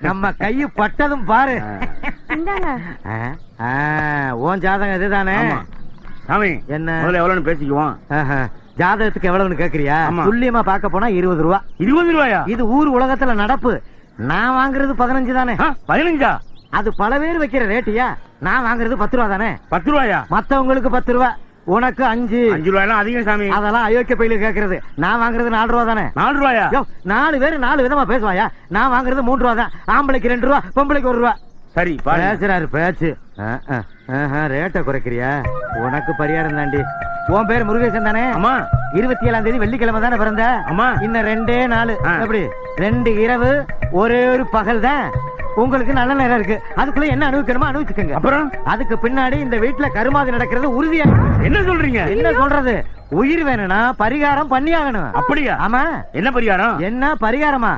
நம்ம கையு பட்டதும் பாரு. உன் ஜாதகம் இதுதானே? சாமி என்ன எவ்வளவுன்னு பேசிக்குவோம். ஜாதகத்துக்கு எவ்வளவுன்னு கேக்குறியா? துல்லியமா பார்க்க போனா 20 ரூபா. 20 ரூபாயா? இது ஊர் உலகத்துல நடப்பு. நான் வாங்குறது 15 தானே? 15? அது பல பேர் வைக்கிற ரேட்டியா? நான் வாங்குறது 10 ரூபா தானே? 10 ரூபாயா? மத்தவங்களுக்கு 10 ரூபா, உனக்கு 5. 5 ரூபாய் அதிகம் சாமி. அதெல்லாம் அயோக்கிய பையில கேக்குறது. நான் வாங்குறது 4 ரூபா தானே? 4 ரூபாயா? 4 பேரு 4 விதமா பேசுவாயா? நான் வாங்குறது 3 ரூபா தான். ஆம்பளைக்கு 2 ரூபா, பொம்பளைக்கு 1 ரூபா. சரி பேசுறாரு பேச்சு. ரேட்ட குறைக்கிறியா? உனக்கு பரிகாரம் தாண்டி. உன் பேர் முருகேசன் தானே? ஆமா. 27ஆம் தேதி வெள்ளிக்கிழமை தானே பிறந்த? ஆமா. இன்னும் 2 நாள். எப்படி 2 இரவு ஒரே ஒரு பகல் தான். உங்களுக்கு நல்ல நேரம் இருக்கு. அதுக்குள்ள என்ன அனுபவிக்கணுமோ அனுபவிச்சுக்கங்க. அப்புறம் அதுக்கு பின்னாடி இந்த வீட்டுல கருமாதி நடக்கிறது உறுதியா. என்ன சொல்றீங்க? என்ன சொல்றது? உயிர் வேணும்னா பரிகாரம் பண்ணியாகணும். அப்படியா? ஆமா. என்ன பரிகாரம்? என்ன பரிகாரமா?